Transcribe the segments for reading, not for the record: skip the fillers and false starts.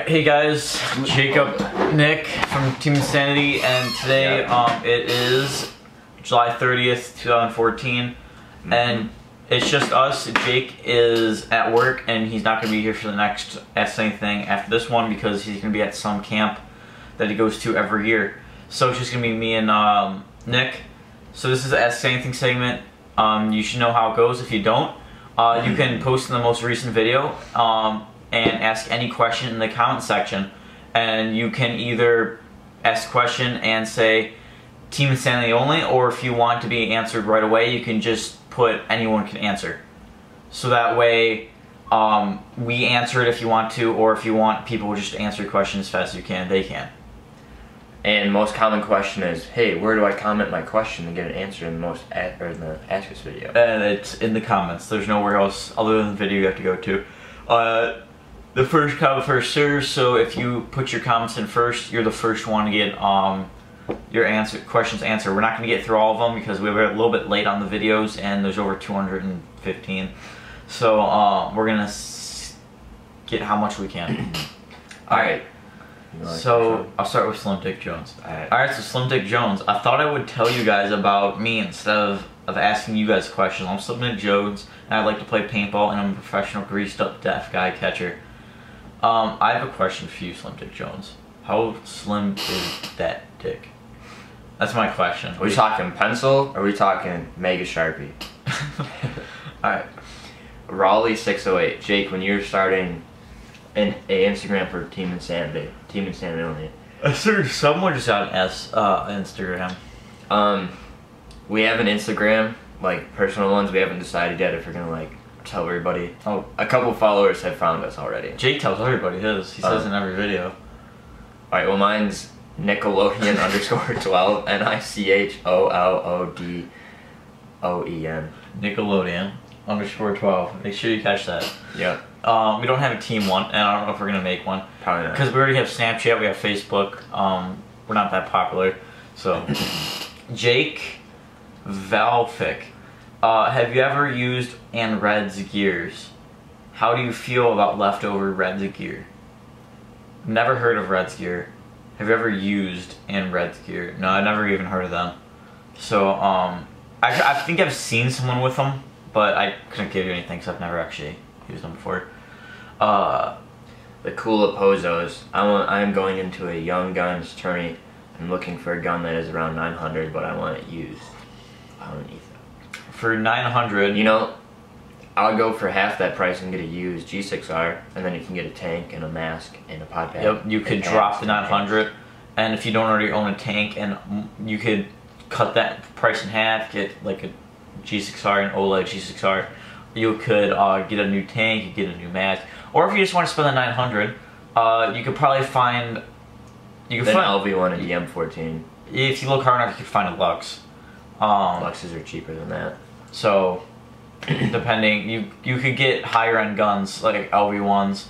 Alright, hey guys, Jacob, Nick from Team Insanity, and today it is July 30th, 2014, and it's just us. Jake is at work and he's not going to be here for the next Ask Anything after this one because he's going to be at some camp that he goes to every year. So it's just going to be me and Nick. So this is the Ask Anything segment. You should know how it goes. If you don't, you can post in the most recent video and ask any question in the comment section, and you can either ask a question and say Team Insanity only, or if you want to be answered right away, you can just put anyone can answer. So that way we answer it if you want to, or if you want people just to answer your question as fast as you can, they can. And most common question is, hey, where do I comment my question and get it answered in the Ask Us video? And it's in the comments. There's nowhere else other than the video you have to go to. The first come, first serve. So if you put your comments in first, you're the first one to get your questions answered. We're not going to get through all of them because we were a little bit late on the videos, and there's over 215. So we're gonna get how much we can. All right. So I'll start with Slim Dick Jones. Alright, so Slim Dick Jones. I thought I would tell you guys about me instead of asking you guys questions. I'm Slim Dick Jones, and I like to play paintball, and I'm a professional greased up deaf guy catcher. I have a question for you, Slim Dick Jones. How slim is that dick? That's my question. Are we talking pencil, or are we talking Mega Sharpie? Alright. Raleigh 608. Jake, when you're starting an Instagram for Team Insanity only. Someone just got an Instagram. We have an Instagram, like personal ones. We haven't decided yet if we're gonna like tell everybody. Oh, a couple followers have found us already. Jake tells everybody his. He says in every video. Alright, well mine's Nickelodeon _12 NICHOLODOEN. Nickelodeon _12. Make sure you catch that. Yeah. We don't have a team one, and I don't know if we're gonna make one. Probably not. Because we already have Snapchat, we have Facebook. We're not that popular. So, Jake Valfic. Have you ever used Red's gears? How do you feel about leftover Red's gear? Never heard of Red's gear. Have you ever used Red's gear? No, I've never even heard of them. So, I think I've seen someone with them, but I couldn't give you anything because I've never actually used them before. The cool Opposos. I am going into a young guns tourney. I'm looking for a gun that is around 900, but I want it used. I don't need that. For 900, you know, I'll go for half that price and get a used G6R, and then you can get a tank and a mask and a pod pack. Yep, you could drop the 900, and if you don't already own a tank, and you could cut that price in half, get like a G6R, an OLED G6R. You could get a new tank, you get a new mask, or if you just want to spend the 900, you could probably find. You could find LV1 and DM14. If you look hard enough, you could find a Lux. Luxes are cheaper than that. So, depending, you could get higher end guns like LV1s.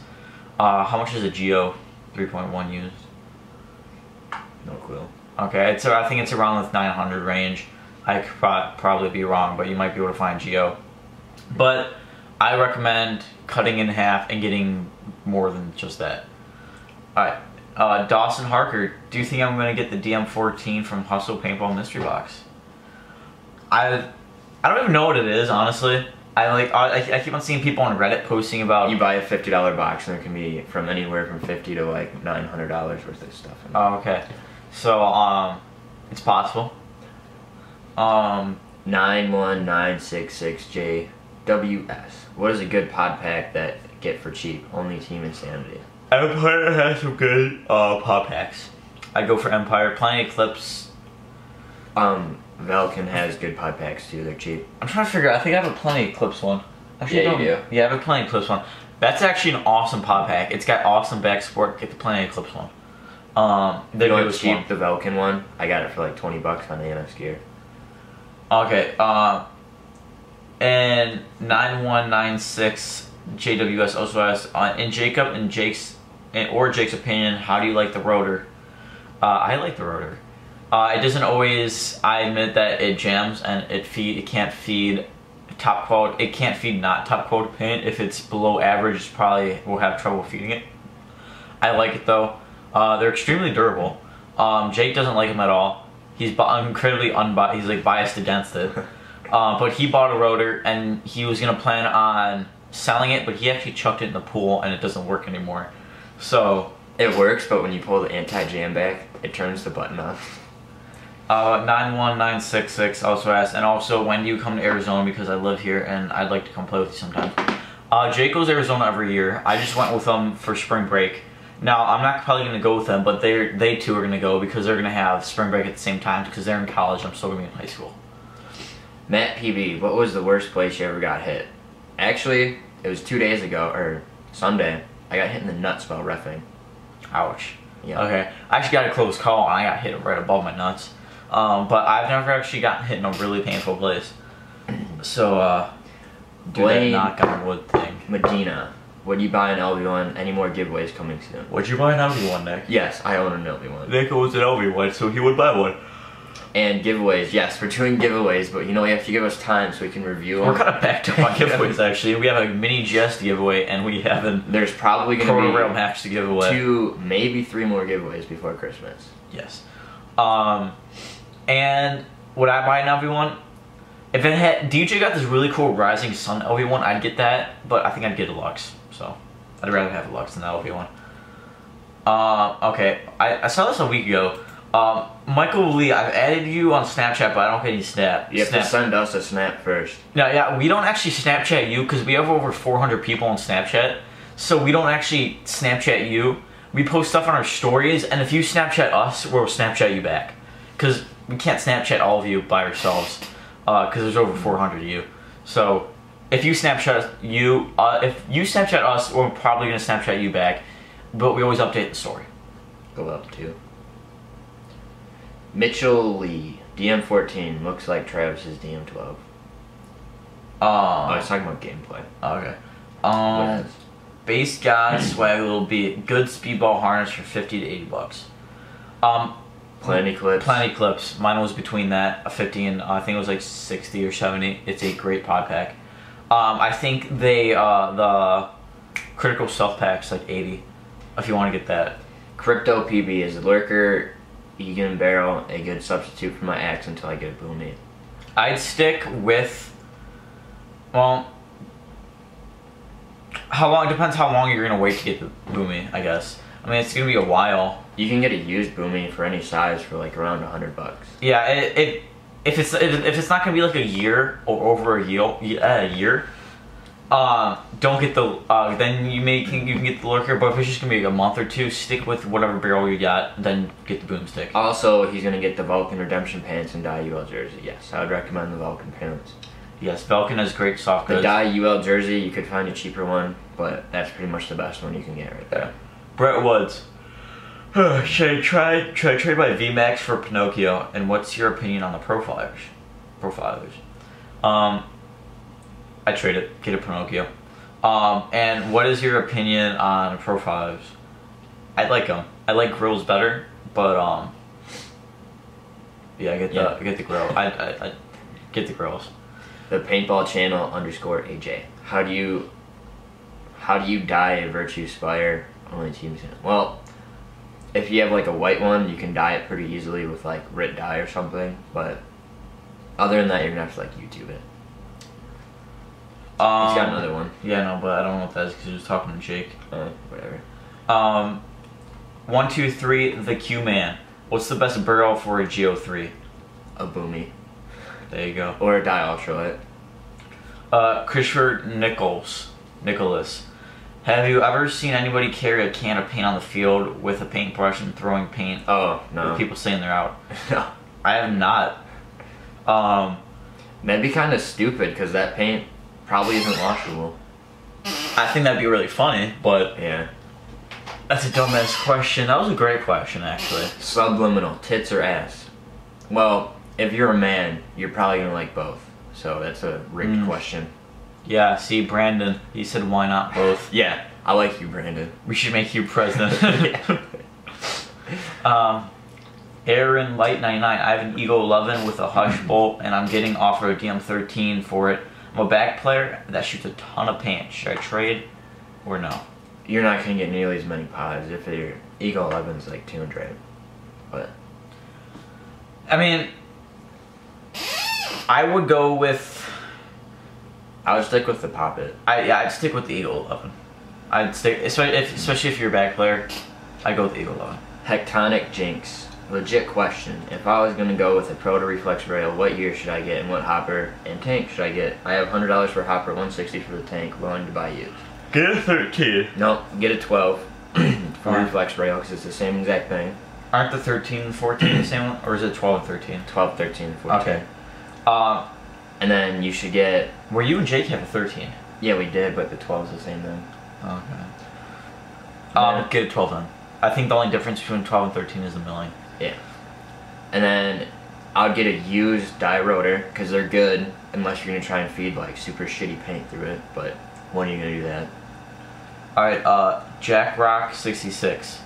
How much is a Geo 3.1 used? No clue. Okay, I think it's around the 900 range. I could probably be wrong, but you might be able to find Geo. But I recommend cutting in half and getting more than just that. Alright, Dawson Harker, do you think I'm going to get the DM14 from Hustle Paintball Mystery Box? I don't even know what it is, honestly. I keep on seeing people on Reddit posting about. You buy a $50 box and there can be from anywhere from $50 to like $900 worth of stuff. Oh, okay. So it's possible. 91966JWS. What is a good pod pack that get for cheap? Only Team Insanity. Empire has some good pod packs. I go for Empire. Plenty Eclipse. Valken has good pod packs too. They're cheap. I'm trying to figure out. I think I have a Plenty Eclipse one. Actually, yeah, you do. Yeah, I have a Plenty Eclipse one. That's actually an awesome pod pack. It's got awesome back support. Get the Plenty Eclipse one. They're really cheap. The Valken one. I got it for like 20 bucks on AMS Gear. Okay. And 9196 JWS also asks, in Jacob and Jake's opinion, how do you like the rotor? I like the rotor. It doesn't always. I admit that it jams and it can't feed top quality. It can't feed not top quality paint. If it's below average, it probably will have trouble feeding it. I like it though. They're extremely durable. Jake doesn't like them at all. He's incredibly unbiased. He's like biased against it. But he bought a rotor and he was gonna plan on selling it, but he actually chucked it in the pool and it doesn't work anymore. So it works, but when you pull the anti-jam back, it turns the button on. 91966 also asked, and also when do you come to Arizona, because I live here and I'd like to come play with you sometimes. Jake goes to Arizona every year. I just went with them for spring break. Now I'm not probably gonna go with them, but they too are gonna go because they're gonna have spring break at the same time because they're in college. I'm still gonna be in high school. Matt PB, what was the worst place you ever got hit? Actually, it was 2 days ago, or Sunday. I got hit in the nuts while reffing. Ouch. Yeah. Okay. I actually got a close call and I got hit right above my nuts. But I've never actually gotten hit in a really painful place. So, do that knock on wood thing. Medina, would you buy an LV1? Any more giveaways coming soon? Would you buy an LV1, Nick? Yes, I own an LV1. Nick owns an LV1, so he would buy one. And giveaways, yes, we're doing giveaways, but you know, you have to give us time so we can review them. We're kind of backed up on giveaways, actually. We have a mini Jest giveaway, and we have a There's probably going to be rail match to give away. 2, maybe 3 more giveaways before Christmas. Yes. And would I buy an LV1? If it had DJ got this really cool Rising Sun LV1, I'd get that, but I think I'd get a Lux. So I'd rather have a Lux than the LV1. Okay, I saw this a week ago. Michael Lee, I've added you on Snapchat, but I don't get any snap. You have to send us a snap first. No, yeah, we don't actually Snapchat you because we have over 400 people on Snapchat. So we don't actually Snapchat you. We post stuff on our stories, and if you Snapchat us, we'll Snapchat you back. Because we can't Snapchat all of you by ourselves. Because there's over 400 of you. So if you Snapchat us, we're probably gonna Snapchat you back. But we always update the story. Go up too. Mitchell Lee, DM14 looks like Travis's DM12. I was talking about gameplay. Okay. Base God swag will be good speedball harness for 50 to 80 bucks. Plenty clips. Plenty clips. Mine was between that, a 50 and I think it was like 60 or 70. It's a great pod pack. I think the critical stealth pack's like 80. If you want to get that. Crypto PB is a lurker, Egan barrel, a good substitute for my axe until I get a boomy. I'd stick with, well, how long, depends how long you're going to wait to get the boomy, I guess. I mean, it's going to be a while. You can get a used boomy for any size for like around $100. Yeah, if it's not going to be like a year or over a year, don't get the, then you can get the lurker, but if it's just going to be like a month or two, stick with whatever barrel you got, then get the boomstick. Also, he's going to get the Vulcan Redemption pants and dye UL jersey. Yes, I would recommend the Vulcan pants. Yes, Vulcan has great soft goods. The dye UL jersey, you could find a cheaper one, but that's pretty much the best one you can get right there. Brett Woods. Should I trade my VMAX for Pinocchio? And what's your opinion on the profilers? I trade it. Get a Pinocchio. And what is your opinion on profilers? I like them. I like grills better, but yeah, I get the grill. I get the grills. The Paintball channel _AJ. How do you dye a Virtue Spire? Only teams in it. Well, if you have like a white one, you can dye it pretty easily with like Rit dye or something. But other than that, you're gonna have to like YouTube it. He's got another one. Yeah, no, but I don't know what that is because he was talking to Jake. Whatever. 1, 2, 3. The Q Man. What's the best barrel for a GO3? A boomy. There you go. Or a dye ultralight. Christopher Nicholas. Have you ever seen anybody carry a can of paint on the field with a paintbrush and throwing paint? Oh, no. With people saying they're out? No. I have not. That'd be kind of stupid because that paint probably isn't washable. I think that'd be really funny, but yeah. That's a dumbass question. That was a great question, actually. Subliminal, tits or ass? Well, if you're a man, you're probably gonna like both. So that's a rigged question. Yeah, see, Brandon, he said why not both? Yeah, I like you, Brandon. We should make you president. Aaron Light 99. I have an Eagle 11 with a Hush bolt, and I'm getting offered a DM13 for it. I'm a back player that shoots a ton of paint. Should I trade or no? you're not gonna get nearly as many pods if your Eagle 11's like 200. But I mean, I would go with. I would stick with the Poppet. I'd stick with the Eagle 11. I'd stick, especially if you're a back player. I'd go with the Eagle 11. Hectonic Jinx. Legit question. If I was gonna go with a Proto Reflex rail, what year should I get, and what hopper and tank should I get? I have $100 for hopper, $160 for the tank. Willing to buy used. Get a 13. No, get a 12 for reflex rail because it's the same exact thing. Aren't the 13 and 14 the same one, or is it 12 and 13? 12, 13, 14. Okay. And then you should get. Were you and Jake have a 13? Yeah, we did, but the 12 is the same thing. Okay. Get a 12 then. I think the only difference between 12 and 13 is the milling. Yeah. And then I'll get a used die rotor because they're good unless you're gonna try and feed like super shitty paint through it. But when are you gonna do that? All right. Jack Rock 66.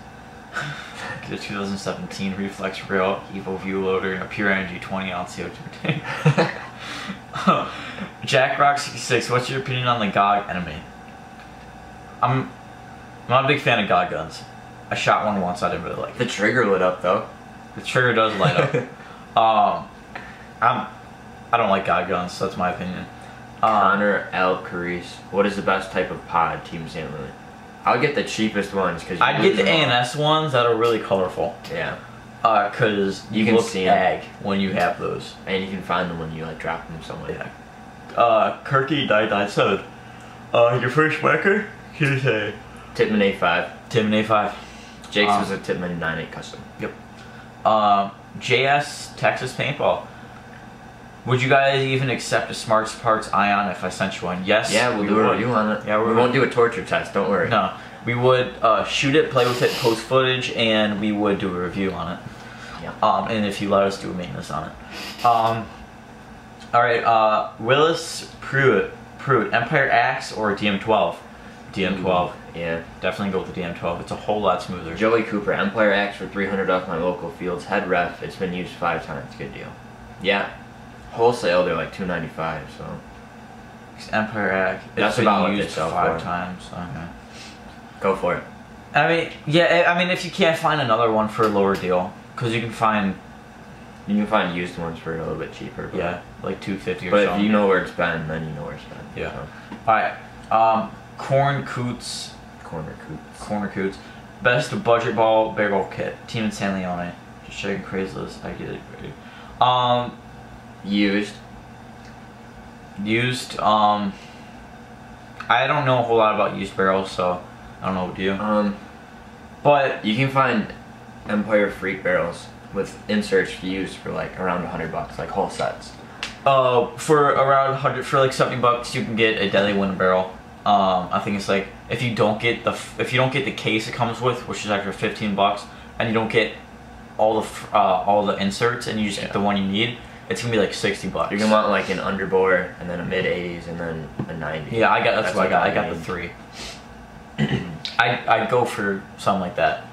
Get a 2017 reflex rail, Evo View loader, and a Pure Energy 20-ounce CO2 tank. Jack Rock 66. What's your opinion on the GOG enemy? I'm not a big fan of GOG guns. I shot one once. I didn't really like it. The trigger lit up though. The trigger does light up. I don't like GOG guns. So that's my opinion. Connor L. Carice. What is the best type of pod, Team St. Louis? I'll get the cheapest ones because I'd get the ANS ones that are really colorful. Yeah. Because you can look see ag when you have those, and you can find them when you like drop them somewhere. Yeah. Kirky 997. Your first record? Here's a Titman A5. Titman A5. Jake's was a Titman 9.8 custom. Yep. JS Texas Paintball. Would you guys even accept a Smarts Parts Ion if I sent you one? Yes. Yeah, we'll do a review on it. Yeah, we won't do a torture test. Don't worry. No, we would shoot it, play with it, post footage, and we would do a review on it. Yeah. And if you let us do a maintenance on it. All right. Willis Pruitt, Empire Axe or DM12? DM12. Yeah. Definitely go with the DM12. It's a whole lot smoother. Joey Cooper, Empire Axe for $300 off my local fields. Head ref. It's been used 5 times. Good deal. Yeah. Wholesale, they're like $295. So. Empire Axe. That's been about what used they sell 5 for. times. Okay. Go for it. I mean, yeah. I mean, if you can't find another one for a lower deal, because you can find. You can find used ones for a little bit cheaper. But Yeah, like $250 or something. But if you know where it's been, then you know where it's been. Yeah. So. Alright. Corn Coots. Corner Coots. Best budget ball barrel kit. Team in San Leone. Just checking Craigslist. I get it. Used. I don't know a whole lot about used barrels, so I don't know what to do. But you can find Empire Freak barrels with inserts used for like around $100, like whole sets. For around 100, for like $70, you can get a Deadly Wind barrel. I think it's like if you don't get the case it comes with, which is extra $15, and you don't get all the inserts, and you just get the one you need, it's gonna be like $60. You're gonna want like an underbore, and then a mid 80s, and then a 90. Yeah, that's what I got. I got the 3. I'd go for something like that.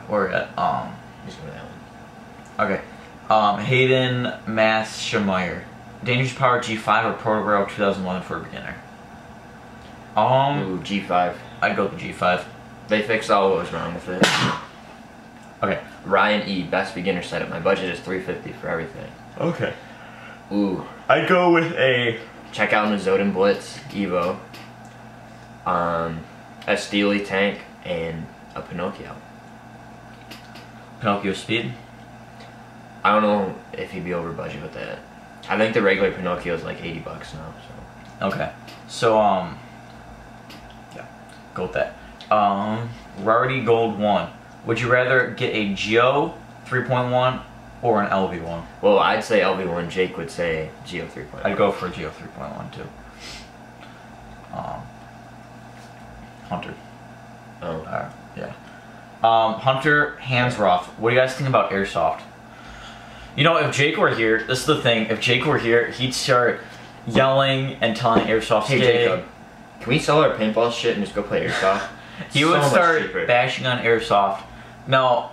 Where at? Just go that one. Okay. Hayden Maschemeyer. Dangerous Power G5 or Proto Barrel 2011 for a beginner? Ooh, G5. I'd go with the G5. They fixed all what was wrong with it. Okay. Ryan E, best beginner setup. My budget is $350 for everything. Okay. Ooh. I'd go with a... Check out Zoden Blitz Evo. A Steely tank and a Pinocchio. Pinocchio Speed? I don't know if he'd be over budget with that. I think the regular Pinocchio is like $80 now. So. Okay. So yeah, go with that. Rarity Gold 1. Would you rather get a Geo 3.1 or an LV1? Well, I'd say LV1. Jake would say Geo 3.1. I'd go for a Geo 3.1 too. Hunter. Oh. Yeah. Hunter Hansroth. What do you guys think about airsoft? You know, if Jake were here, this is the thing. If Jake were here, he'd start yelling and telling airsoft. Hey Jacob, can we sell our paintball shit and just go play airsoft? He would start bashing on airsoft. Now,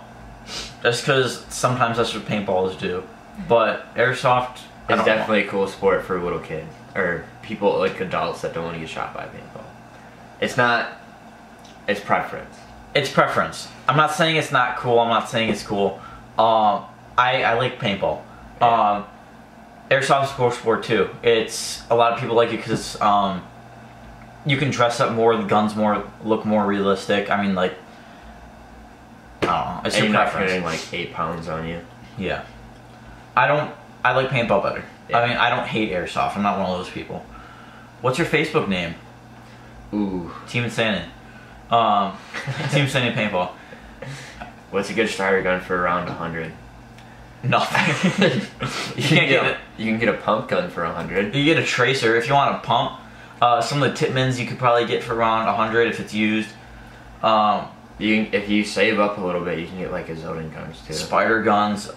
that's because sometimes that's what paintballs do. But airsoft, it's definitely a cool sport for little kids or people like adults that don't want to get shot by paintball. It's It's preference. It's preference. I'm not saying it's not cool. I'm not saying it's cool. I like paintball. Airsoft is a cool sport too. It's a lot of people like it because you can dress up more. The guns look more realistic. I mean, like, I don't know. It's and your you're not preference. carrying like 8 pounds on you. Yeah. I like paintball better. Yeah. I mean, I don't hate airsoft. I'm not one of those people. What's your Facebook name? Ooh. Team Insanity. Team Insanity Paintball. What's a good starter gun for around 100? Nothing. You can get a pump gun for 100. You get a tracer if you want a pump. Some of the Titmans you could probably get for around 100 if it's used. If you save up a little bit, you can get like a Zoden guns too. Spider guns.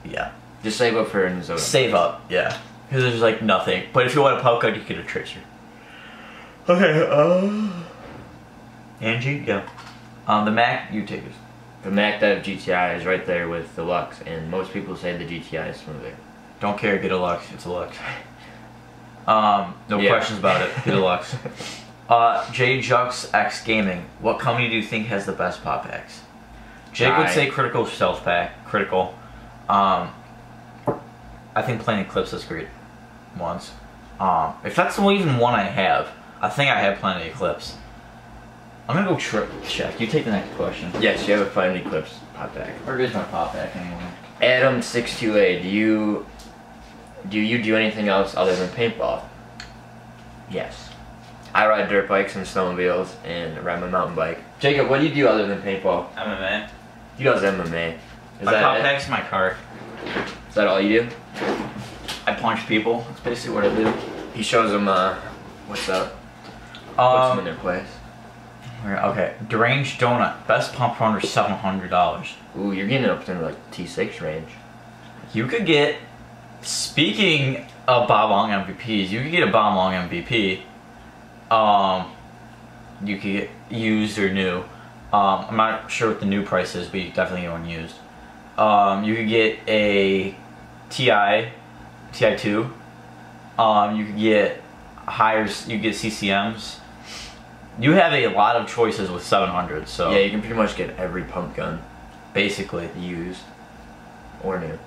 Yeah. Just save up for a Zoden. Save up. Yeah. Because there's like nothing. But if you want a pump gun, you get a tracer. Okay. Angie. Yeah. The Mac. You take it. The Mac Dev GTI is right there with the Lux, and most people say the GTI is smoother. Don't care, get a Lux. It's a Lux. No questions about it. Get a Lux. J Jux X Gaming. What company do you think has the best pop packs? Jake would say Critical Stealth Pack. Critical. I think Plain Eclipse is great. Ones. If that's the even one I have, I think I have Plain Eclipse. I'm gonna go check. You take the next question. Yes, you have a Plain Eclipse pop pack. Or is my pop pack anyway? Adam62A, do you do anything else other than paintball? Yes. I ride dirt bikes and snowmobiles and ride my mountain bike. Jacob, what do you do other than paintball? MMA. He does MMA. My pop pack's my car. Is that all you do? I punch people. That's basically what I do. He shows them what's up. Puts them in their place. Okay, Deranged Donut, best pump runner, $700. Ooh, you're getting up to like T6 range. You could get, speaking of Bob Long MVPs, you could get a Bob Long MVP. You could get used or new. I'm not sure what the new price is, but you definitely get one used. You could get a TI2. You could get higher, you could get CCMs. You have a lot of choices with 700, so... Yeah, you can pretty much get every pump gun. Basically. Used. Or new.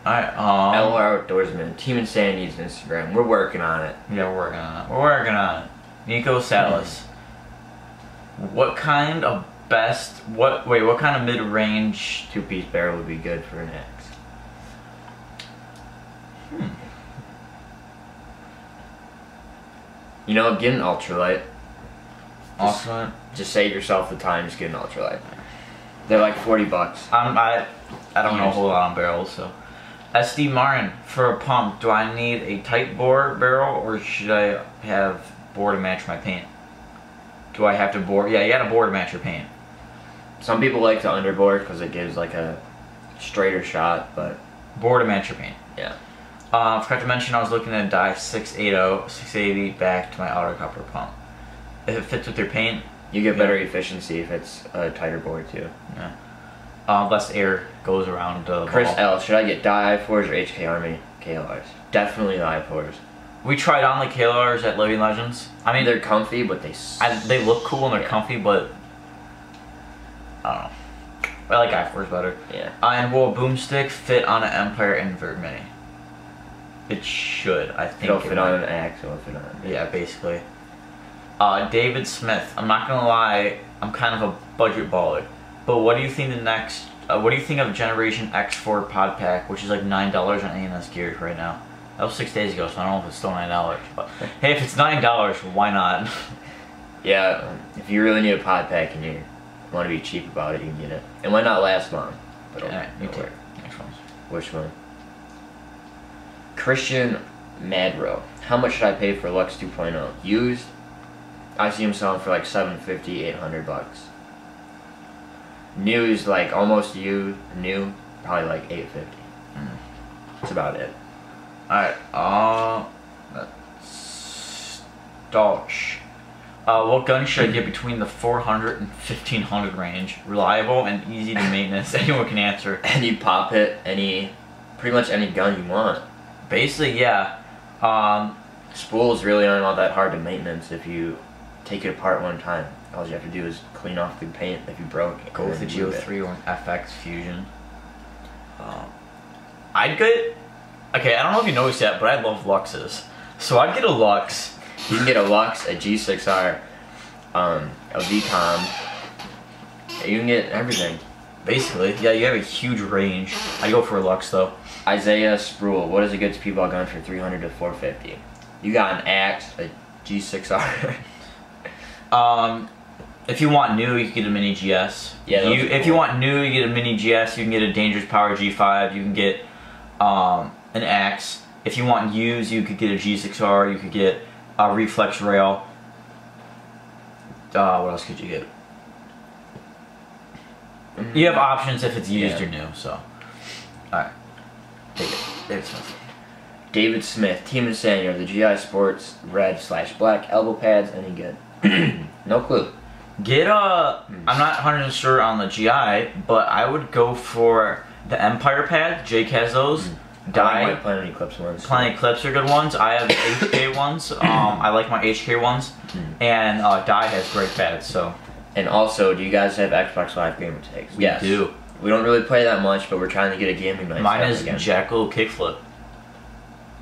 Alright, LR Outdoorsman, Team Insanity's Instagram. We're working on it. Yeah, we're working on it. We're working on it. Nico Salas. What kind of what kind of mid-range... 2-piece barrel would be good for an axe? You know, get an ultralight. Just save yourself the time, just get an ultralight. They're like $40. I don't know a whole lot on barrels, so. SD Martin, for a pump, do I need a tight bore barrel or should I have bore to match my paint? Do I have to bore? Yeah, you gotta bore to match your paint. Some people like to underbore because it gives like a straighter shot, but bore to match your paint. Yeah. Forgot to mention I was looking at a dye 680 back to my auto copper pump. If it fits with your paint, you get better efficiency if it's a tighter bore too. Yeah. Less air goes around the Chris ball. L, should I get dye I4s or HK Army KLRs? Definitely the I4s. We tried on the KLRs at Living Legends. I mean, they're comfy, but they look cool and they're comfy, but I don't know. I like I4s better. Yeah. And will a boomstick fit on an Empire Invert Mini? It should, I think. It'll fit on an axe, it'll fit on it. Yeah, basically. David Smith. I'm not gonna lie, I'm kind of a budget baller. But what do you think what do you think of Generation X4 Pod Pack, which is like $9 on ANS Gear right now? That was 6 days ago, so I don't know if it's still $9. But hey, if it's $9, why not? Yeah, if you really need a pod pack and you want to be cheap about it, you can get it. It might not last long, but Alright, you take next one. Which one? Christian Madro. How much should I pay for Lux 2.0? Used? I see him selling for like $750, $800. New is like almost new, probably like $850. That's about it. Alright, that's Dolch. What gun should I get between the 400 and 1500 range? Reliable and easy to maintenance. Anyone can answer. Any pop hit, pretty much any gun you want. Basically, yeah. Spools really aren't all that hard to maintenance if you take it apart one time. All you have to do is clean off the paint if you broke. Go with the Geo3 or FX Fusion. I'd get. Okay, I don't know if you noticed yet, but I love Luxes. So I'd get a Lux. You can get a Lux, a G6R, a VCOM. You can get everything. Basically, yeah, you have a huge range. I'd go for a Lux though. Isaiah Sproul, what is a good speedball gun for 300 to 450? You got an Axe, a G6R. If you want new, you can get a Mini GS. Yeah, if you want new, you get a Mini GS. You can get a Dangerous Power G5. You can get an Axe. If you want used, you could get a G6R. You could get a Reflex Rail. What else could you get? You have options if it's used or new. So, all right, take it. David Smith. David Smith, Team Insanity, are the GI Sports red/black elbow pads any good? No clue. Get I'm not 100% sure on the GI, but I would go for the Empire pad. Jake has those. I like my Planet Eclipse ones. Planet Eclipse are good ones. I have HK ones. I like my HK ones. And Dye has great pads. So. And also, do you guys have Xbox Live gamer tags? We do. We don't really play that much, but we're trying to get a gaming night. Mine is Jackal Kickflip.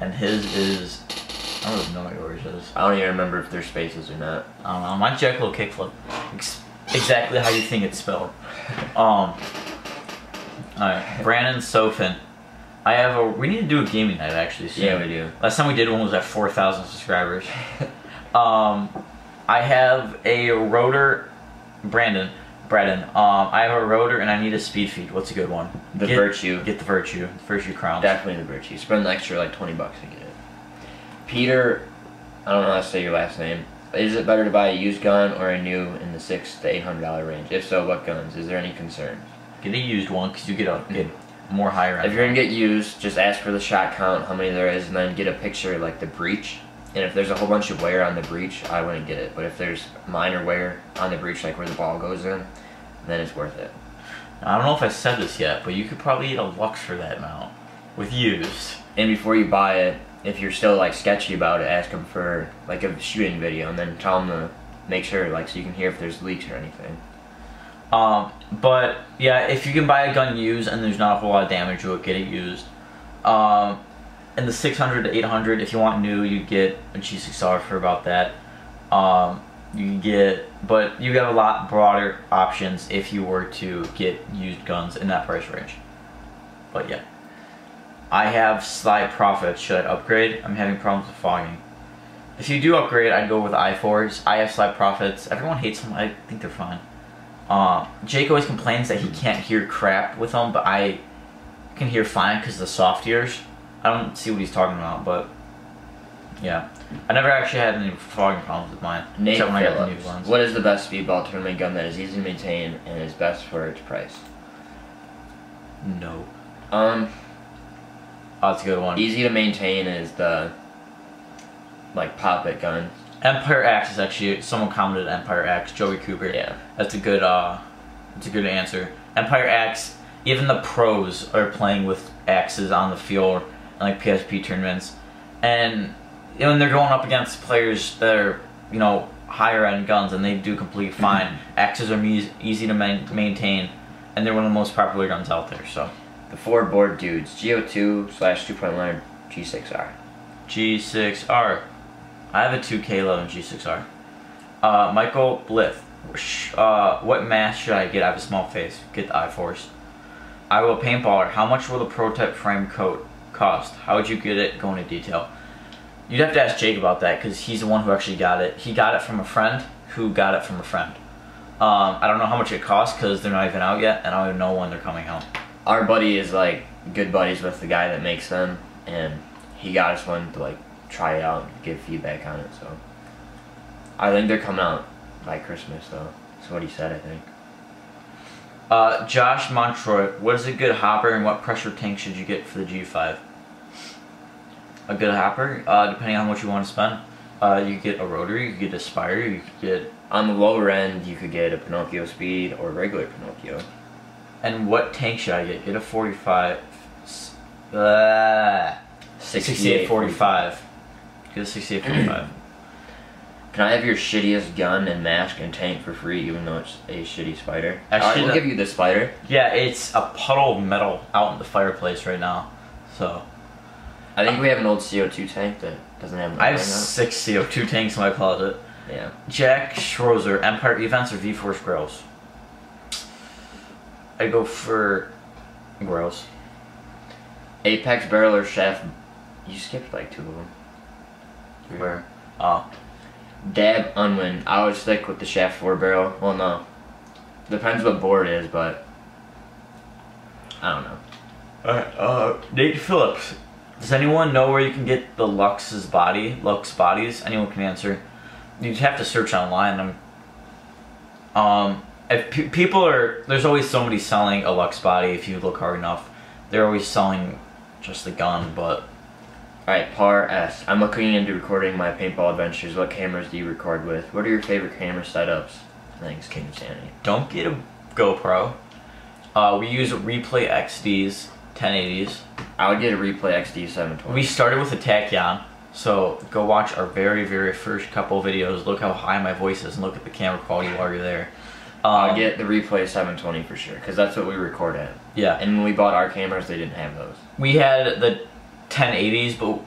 And his is... I don't even know what yours is. I don't even remember if there's spaces or not. I don't know. Mine's Jackal Kickflip. Exactly how you think it's spelled. Alright. Brandon Sofin. I have a... We need to do a gaming night actually soon. Yeah, we do. Last time we did one was at 4,000 subscribers. I have a rotor... Braden, I have a rotor and I need a speed feed. What's a good one? The Virtue. Get the Virtue. Virtue Crown. Definitely the Virtue. Spend an extra like $20 to get it. Peter, I don't know how to say your last name. Is it better to buy a used gun or a new in the $600 to $800 range? If so, what guns? Is there any concerns? Get a used one because you get more higher end. If you're gonna get used, just ask for the shot count, how many there is, and then get a picture like the breech. And if there's a whole bunch of wear on the breech, I wouldn't get it. But if there's minor wear on the breech, like where the ball goes in, then it's worth it. I don't know if I said this yet, but you could probably get a Lux for that amount with used. And before you buy it, if you're still like sketchy about it, ask them for like a shooting video, and then tell them to make sure, like, so you can hear if there's leaks or anything. But yeah, if you can buy a gun used and there's not a whole lot of damage to it, get it used. In the 600 to 800, if you want new, you get a G6R for about that. You can get, but you have a lot broader options if you were to get used guns in that price range. But yeah, I have slight profits. Should I upgrade? I'm having problems with fogging. If you do upgrade, I'd go with i4s. I have slight profits. Everyone hates them. I think they're fine. Jake always complains that he can't hear crap with them, but I can hear fine because of the soft ears. I don't see what he's talking about, but yeah. I never actually had any fogging problems with mine. Nate except when I got the Phillips, new ones. what is the best speedball tournament gun that is easy to maintain and is best for its price? No. Oh, that's a good one. Easy to maintain is the like pop-it gun. Empire Axe is actually, someone commented Empire Axe, Joey Cooper. Yeah. That's a good answer. Empire Axe, even the pros are playing with axes on the field and like PSP tournaments. And you know, when they're going up against players that are, you know, higher end guns, and they do completely fine. Axes are easy to maintain, and they're one of the most popular guns out there. So, the four board dudes, Go2/2.1 G6R. G6R. I have a 2K11 G6R. Michael Blith. What mask should I get? I have a small face. Get the I-Force. I will Paintballer. How much will the prototype frame coat cost? How would you get it? Go into detail. You'd have to ask Jake about that because he's the one who actually got it. He got it from a friend who got it from a friend. I don't know how much it costs because they're not even out yet, and I don't even know when they're coming out. Our buddy is like good buddies with the guy that makes them, and he got us one to like try it out and give feedback on it. So I think they're coming out by Christmas, though. That's what he said, I think. Josh Montroy, what is a good hopper and what pressure tank should you get for the G5? A good hopper, depending on what you want to spend. You could get a rotary, you could get a Spire, you could get... On the lower end, you could get a Pinocchio Speed or regular Pinocchio. And what tank should I get? Get a 45... 6845. Get a 6845. Can I have your shittiest gun and mask and tank for free, even though it's a shitty spider? Actually, I'll give you the spider. Yeah, it's a puddle of metal out in the fireplace right now. So. I think we have an old CO2 tank that doesn't have. I have 6 CO2 tanks in my closet. Yeah. Jack Schrozer, Empire Events or V-Force Grills? I go for Grills. Apex barrel or shaft? You skipped like 2 of them. Where? Oh. Dab, unwind. I would stick with the shaft 4 barrel. Well, no. Depends what board it is, but I don't know. Alright, Nate Phillips. Does anyone know where you can get the Lux bodies? Anyone can answer. You'd have to search online. If people are, there's always somebody selling a Lux body if you look hard enough. They're always selling just the gun, but. Alright, Par S. I'm looking into recording my paintball adventures. What cameras do you record with? What are your favorite camera setups? Thanks, King Sanity. Don't get a GoPro. We use Replay XDs, 1080s. I would get a Replay XD 720. We started with a Tachyon, so go watch our very, very first couple of videos. Look how high my voice is and look at the camera quality while you're there. I'll get the Replay 720 for sure, because that's what we record at. Yeah. And when we bought our cameras, they didn't have those. We had the 1080s, but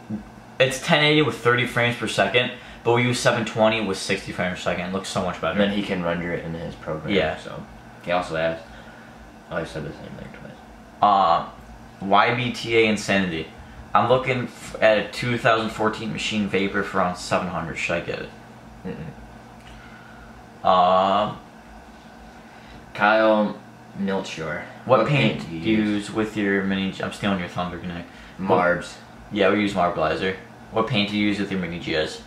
it's 1080 with 30 frames per second, but we use 720 with 60 frames per second. It looks so much better. And then he can render it into his program. Yeah. So he also asked. Oh, I said the same thing twice. YBTA Insanity. I'm looking at a 2014 Machine Vapor for around 700. Should I get it? Kyle Milchor. What paint do you use with your mini? I'm stealing your thunder, Nick. Marbs. Yeah, we use Marbleizer. What paint do you use with your mini GS?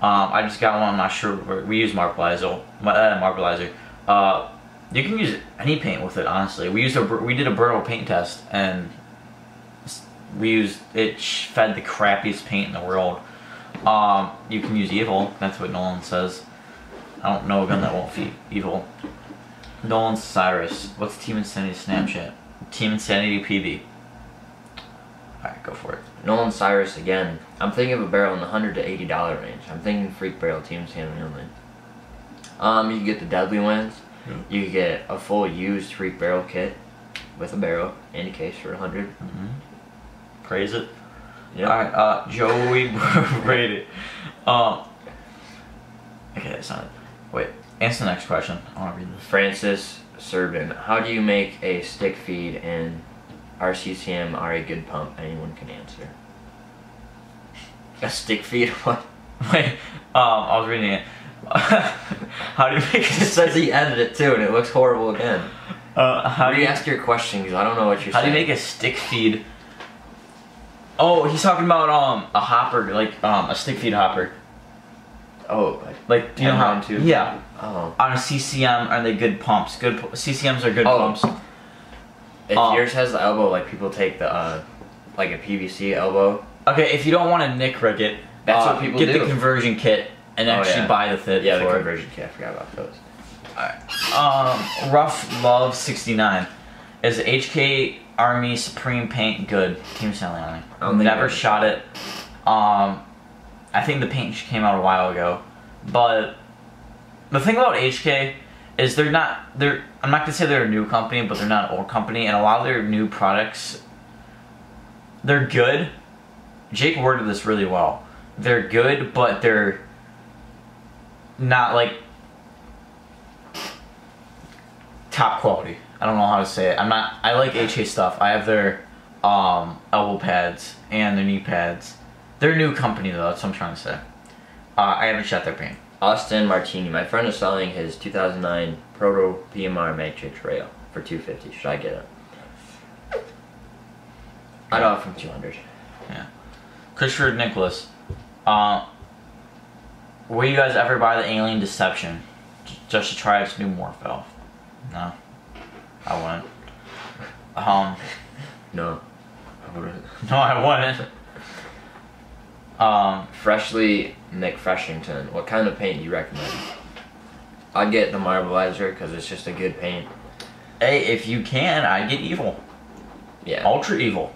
I just got one. I'm not sure. We use Marbleizer. You can use any paint with it. Honestly, we did a Berto paint test and it fed the crappiest paint in the world. You can use Evil. That's what Nolan says. I don't know a gun that won't feed Evil. Nolan Cyrus. What's Team Insanity Snapchat? Team Insanity PB. Alright, go for it. Nolan Cyrus again. I'm thinking of a barrel in the $100 to $80 range. I'm thinking Freak Barrel, Team Insanity only. You can get the deadly ones. You can get a full used Freak Barrel kit with a barrel and a case for $100. Praise it. Yep. Alright, Joey Brady. Okay, that's not it. Wait, answer the next question. I want to read this. Francis Serban. How do you make a stick feed and RCCM are a good pump? Anyone can answer. A stick feed? What? Wait, I was reading it. How do you make It says he edited it too and it looks horrible again. How do you ask your question because I don't know what you're saying. How do you make a stick feed? Oh, he's talking about a hopper, like a stick feed hopper. Oh, like do you know how? Too? Yeah. Oh. On a CCM, are they good pumps? CCMs are good pumps. If yours has the elbow, like people take the like a PVC elbow. Okay, if you don't want to nick rig it, that's what people do. Get the conversion kit and actually buy the fit. Yeah, the conversion kit. I forgot about those. Alright. Rough Love 69. Is HK Army Supreme paint good? Team Stanley only. Never shot it. I think the paint came out a while ago. But the thing about HK is I'm not gonna say they're a new company, but they're not an old company, and a lot of their new products, they're good. Jake worded this really well. They're good, but they're not like top quality. I don't know how to say it. I like HK stuff. I have their elbow pads and their knee pads. They're a new company though, that's what I'm trying to say. I haven't shot their paint. Austin Martini. My friend is selling his 2009 Proto PMR Matrix Rail for $250. Should I get it? I'd offer him $200. Yeah. Christopher Nicholas. Will you guys ever buy the Alien Deception just to try its new morph valve? No. I wouldn't. No. I wouldn't. No, I wouldn't. Freshly Nick Freshington. What kind of paint do you recommend? I'd get the Marbleizer because it's just a good paint. Hey, if you can, I'd get Evil. Yeah. Ultra Evil.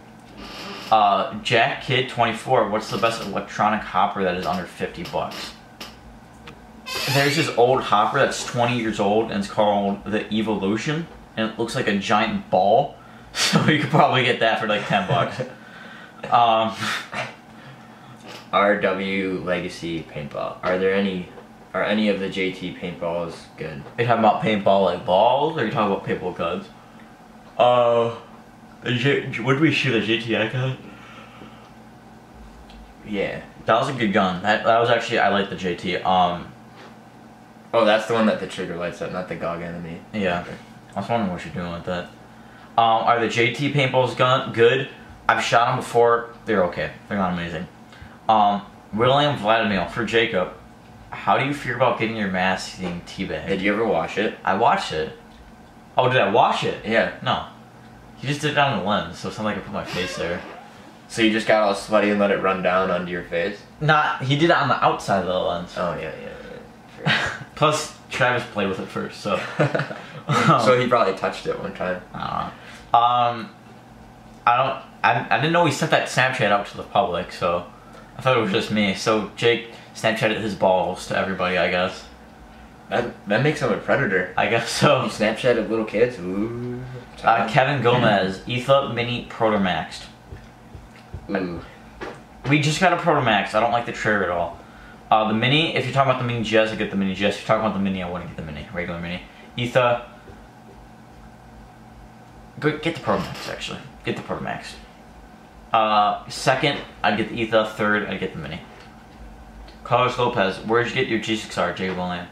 Jack Kid 24. What's the best electronic hopper that is under $50? there's this old hopper that's 20 years old, and it's called the Evolution, and it looks like a giant ball. So you could probably get that for like $10. RW Legacy Paintball. Are any of the JT paintballs good? Are you talking about paintball like balls, or are you talking about paintball guns? What did we shoot, a GTI gun? Yeah. That was a good gun. That was actually, I like the JT. Oh, that's the one that the trigger lights up, not the GOG enemy. Yeah. I was wondering what you're doing with that. Are the JT paintballs good? I've shot them before. They're okay. They're not amazing. William Vladimir for Jacob. How do you feel about getting your mask being teabagged? Did you ever wash it? I watched it. Oh, did I wash it? Yeah. No. He just did it on the lens, so it's not like I put my face there. So you just got all sweaty and let it run down onto your face? He did it on the outside of the lens. Oh, yeah. Sure. Plus, Travis played with it first, so. So he probably touched it one time. I didn't know he sent that Snapchat out to the public, so I thought it was just me. So Jake Snapchatted his balls to everybody, I guess. That makes him a predator. I guess so. You Snapchatted little kids? Ooh. Kevin Gomez, Etha Mini Protomaxed. Ooh. We just got a Protomax. I don't like the trigger at all. The Mini, if you're talking about the Mini GS, I get the Mini GS. If you're talking about the Mini, I wouldn't get the Mini. Regular Mini. Etha. Get the Protomax, actually. Get the Protomax. Second, I'd get the Etha. Third, I'd get the Mini. Carlos Lopez, where'd you get your G6R, Jay William?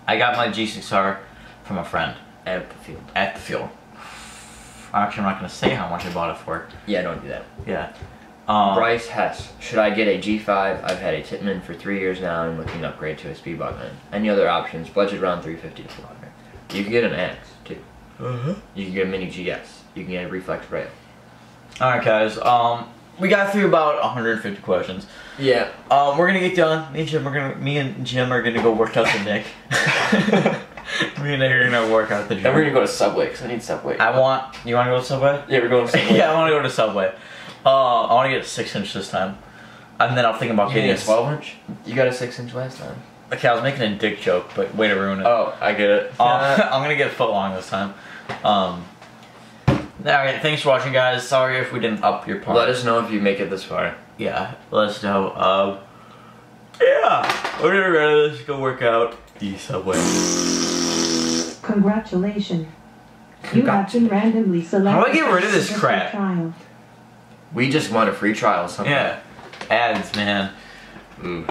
I got my G6R from a friend. At the field. At the field. Actually, I'm not going to say how much I bought it for. Yeah, don't do that. Yeah. Bryce Hess, should I get a G5? I've had a Tippmann for 3 years now and looking to upgrade to a Speedball gun. Any other options? Budget around $350 to $400. You can get an Axe, too. You can get a Mini GS. You can get a Reflex Rail. Alright, guys. We got through about 150 questions. Yeah. We're gonna get done. Me and Jim are gonna go work out the Nick. Me and Nick are gonna work out the gym. Then we're gonna go to Subway, because I need Subway. You wanna go to Subway? Yeah, we're going to Subway. Yeah, I wanna go to Subway. I wanna get a 6-inch this time. And then I'm thinking about getting a 12-inch? You got a 6-inch last time. Okay, I was making a dick joke, but way to ruin it. Oh, I get it. I'm gonna get a foot long this time. Alright, thanks for watching, guys. Sorry if we didn't up your part. Let us know if you make it this far. Yeah, let us know. Yeah, we're gonna run this, go work out the Subway. Congratulations. You have been randomly selected. How do I get rid of this crap? We just want a free trial. Sometime. Yeah, ads, man. Ooh.